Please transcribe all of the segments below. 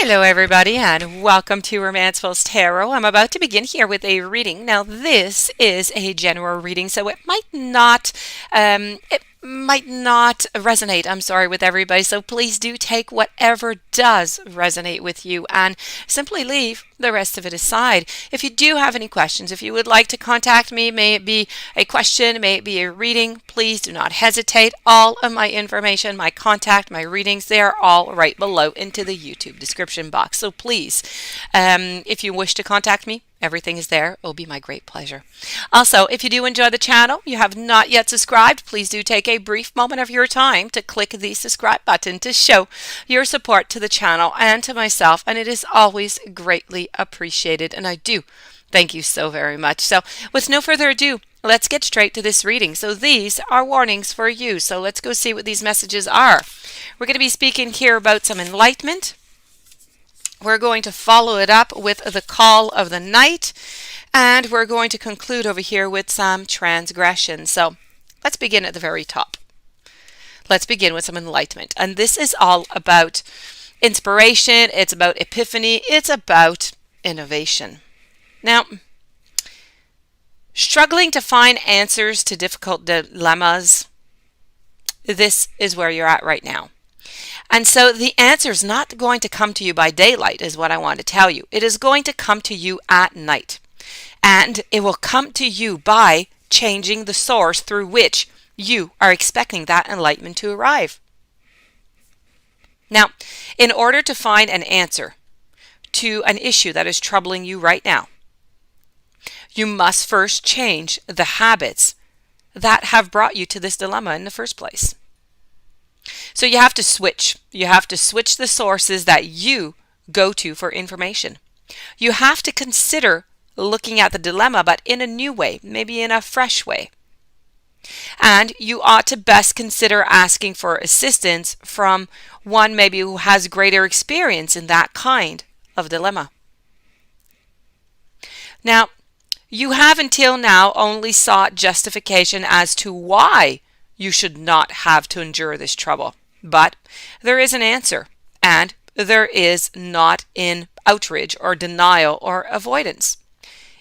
Hello, everybody, and welcome to Romanceful's Tarot. I'm about to begin here with a reading. Now, this is a general reading, so it might not resonate. I'm sorry, with everybody. So please do take whatever does resonate with you and simply leave the rest of it aside. If you do have any questions, if you would like to contact me, may it be a question, may it be a reading, please do not hesitate. All of my information, my contact, my readings, they are all right below into the YouTube description box. So please, if you wish to contact me, everything is there. It will be my great pleasure. Also, if you do enjoy the channel, you have not yet subscribed, please do take a brief moment of your time to click the subscribe button to show your support to the channel and to myself, and it is always greatly appreciated, and I do thank you so very much. So with no further ado, let's get straight to this reading. So these are warnings for you. So let's go see what these messages are. We're going to be speaking here about some enlightenment. We're going to follow it up with the call of the night, and we're going to conclude over here with some transgression. So let's begin at the very top. Let's begin with some enlightenment. And this is all about inspiration. It's about epiphany. It's about innovation. Now, struggling to find answers to difficult dilemmas, this is where you're at right now. And so the answer is not going to come to you by daylight, is what I want to tell you. It is going to come to you at night. And it will come to you by changing the source through which you are expecting that enlightenment to arrive. Now, in order to find an answer to an issue that is troubling you right now, you must first change the habits that have brought you to this dilemma in the first place. So you have to switch. You have to switch the sources that you go to for information. You have to consider looking at the dilemma, but in a new way, maybe in a fresh way. And you ought to best consider asking for assistance from one maybe who has greater experience in that kind of dilemma. Now, you have until now only sought justification as to why you should not have to endure this trouble. But there is an answer, and there is not in outrage or denial or avoidance.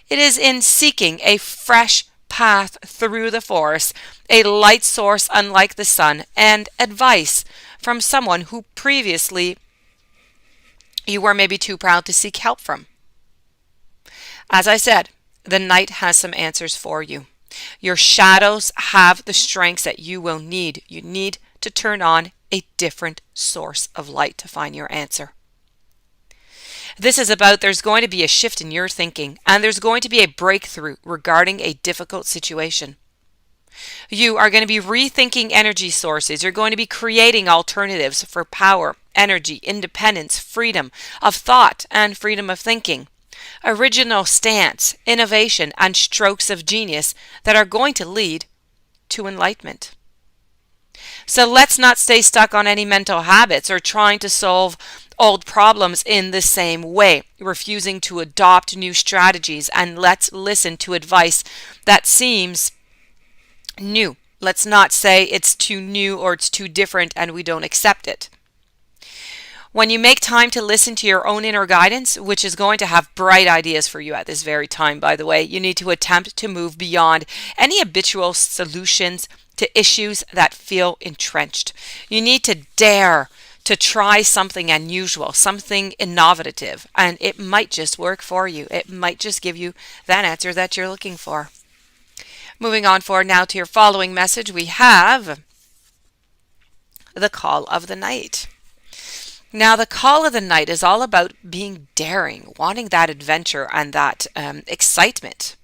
It is in seeking a fresh path through the forest, a light source unlike the sun, and advice from someone who previously you were maybe too proud to seek help from. As I said, the night has some answers for you. Your shadows have the strengths that you will need. You need to turn on a different source of light to find your answer. This is about there's going to be a shift in your thinking, and there's going to be a breakthrough regarding a difficult situation. You are going to be rethinking energy sources. You're going to be creating alternatives for power, energy, independence, freedom of thought, and freedom of thinking. Original stance, innovation, and strokes of genius that are going to lead to enlightenment. So let's not stay stuck on any mental habits or trying to solve old problems in the same way, refusing to adopt new strategies, and let's listen to advice that seems new. Let's not say it's too new or it's too different and we don't accept it. When you make time to listen to your own inner guidance, which is going to have bright ideas for you at this very time, by the way, you need to attempt to move beyond any habitual solutions to issues that feel entrenched. You need to dare to try something unusual, something innovative, and it might just work for you. It might just give you that answer that you're looking for. Moving on forward now to your following message, we have the call of the night. Now, the call of the night is all about being daring, wanting that adventure and that excitement.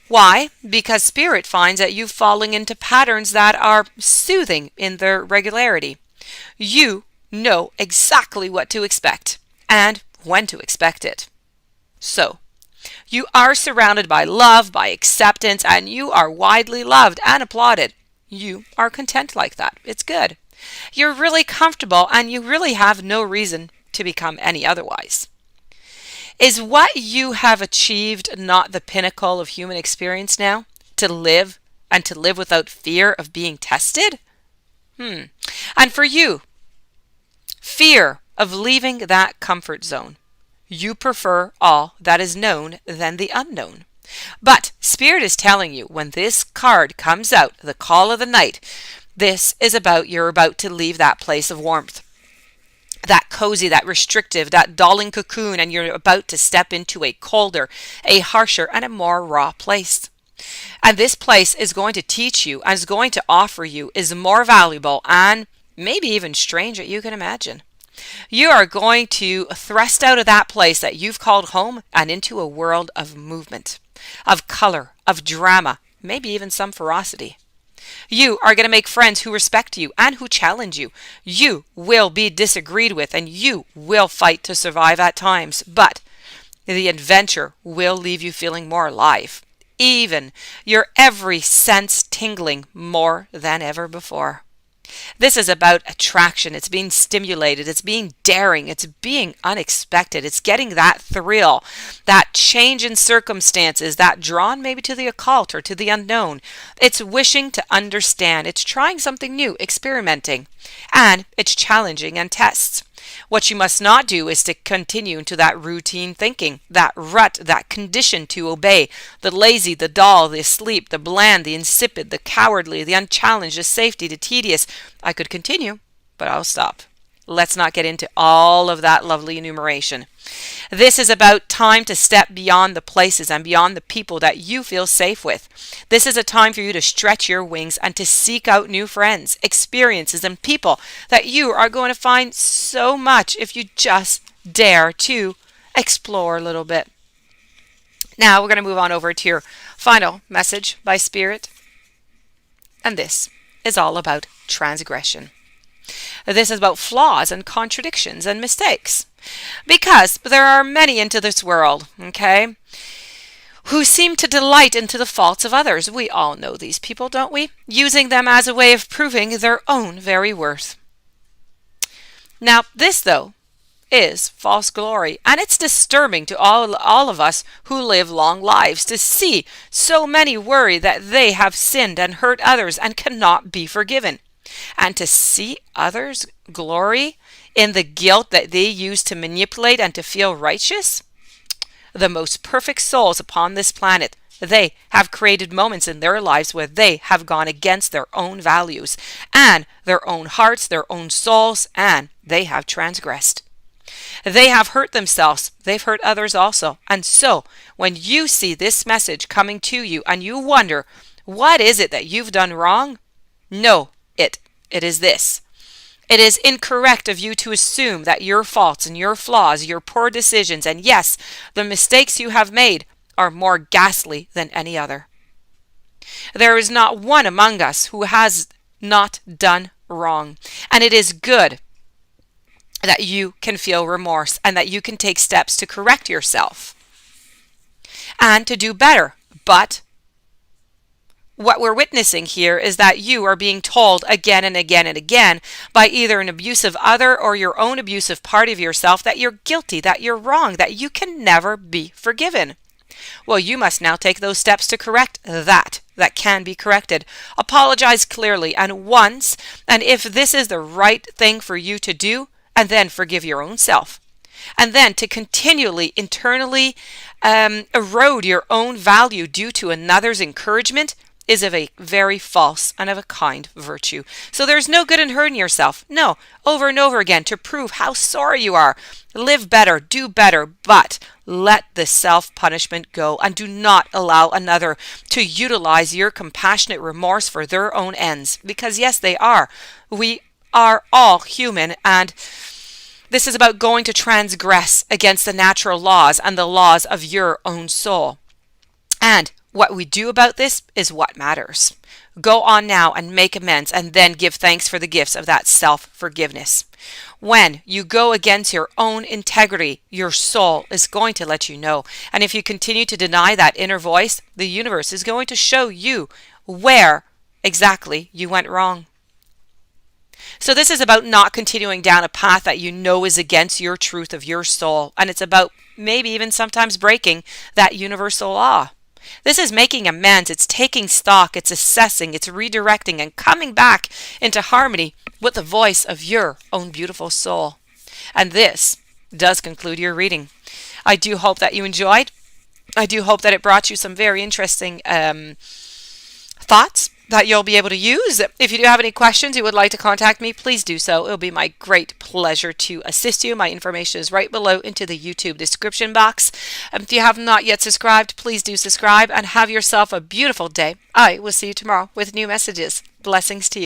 Why? Because Spirit finds that you falling into patterns that are soothing in their regularity. You know exactly what to expect and when to expect it. So, you are surrounded by love, by acceptance, and you are widely loved and applauded. You are content like that. It's good. You're really comfortable and you really have no reason to become any otherwise. Is what you have achieved not the pinnacle of human experience now? To live and to live without fear of being tested? And for you, fear of leaving that comfort zone. You prefer all that is known than the unknown. But Spirit is telling you when this card comes out, the call of the night, this is about you're about to leave that place of warmth, that cozy, that restrictive, that dulling cocoon, and you're about to step into a colder, a harsher, and a more raw place. And this place is going to teach you and is going to offer you is more valuable and maybe even strange that you can imagine. You are going to thrust out of that place that you've called home and into a world of movement, of color, of drama, maybe even some ferocity. You are going to make friends who respect you and who challenge you. You will be disagreed with and you will fight to survive at times, but the adventure will leave you feeling more alive, even your every sense tingling more than ever before. This is about attraction. It's being stimulated. It's being daring. It's being unexpected. It's getting that thrill, that change in circumstances, that drawn maybe to the occult or to the unknown. It's wishing to understand. It's trying something new, experimenting, and it's challenging and tests. What you must not do is to continue into that routine thinking, that rut, that condition to obey, the lazy, the dull, the asleep, the bland, the insipid, the cowardly, the unchallenged, the safety, the tedious. I could continue, but I'll stop. Let's not get into all of that lovely enumeration. This is about time to step beyond the places and beyond the people that you feel safe with. This is a time for you to stretch your wings and to seek out new friends, experiences, and people that you are going to find so much if you just dare to explore a little bit. Now we're going to move on over to your final message by Spirit. And this is all about transgression. This is about flaws and contradictions and mistakes. Because there are many into this world, okay, who seem to delight into the faults of others. We all know these people, don't we? Using them as a way of proving their own very worth. Now, this, though, is false glory, and it's disturbing to all of us who live long lives to see so many worry that they have sinned and hurt others and cannot be forgiven. And to see others glory in the guilt that they use to manipulate and to feel righteous. The most perfect souls upon this planet, they have created moments in their lives where they have gone against their own values and their own hearts, their own souls, and they have transgressed. They have hurt themselves. They've hurt others also. And so when you see this message coming to you and you wonder, what is it that you've done wrong? Know it is this. It is incorrect of you to assume that your faults and your flaws, your poor decisions, and yes, the mistakes you have made are more ghastly than any other. There is not one among us who has not done wrong, and it is good that you can feel remorse and that you can take steps to correct yourself and to do better. But what we're witnessing here is that you are being told again and again and again by either an abusive other or your own abusive part of yourself that you're guilty, that you're wrong, that you can never be forgiven. Well, you must now take those steps to correct that can be corrected. Apologize clearly and once, and if this is the right thing for you to do, and then forgive your own self. And then to continually internally erode your own value due to another's encouragement is of a very false and of a kind virtue. So there's no good in hurting yourself. No, over and over again to prove how sorry you are. Live better, do better, but let the self-punishment go and do not allow another to utilize your compassionate remorse for their own ends. Because yes, they are. We are all human, and this is about going to transgress against the natural laws and the laws of your own soul. And what we do about this is what matters. Go on now and make amends and then give thanks for the gifts of that self-forgiveness. When you go against your own integrity, your soul is going to let you know. And if you continue to deny that inner voice, the universe is going to show you where exactly you went wrong. So this is about not continuing down a path that you know is against your truth of your soul. And it's about maybe even sometimes breaking that universal law. This is making amends. It's taking stock. It's assessing. It's redirecting and coming back into harmony with the voice of your own beautiful soul. And this does conclude your reading. I do hope that you enjoyed. I do hope that it brought you some very interesting thoughts that you'll be able to use. If you do have any questions, you would like to contact me, please do so. It'll be my great pleasure to assist you. My information is right below into the YouTube description box. If you have not yet subscribed, please do subscribe and have yourself a beautiful day. I will see you tomorrow with new messages. Blessings to you.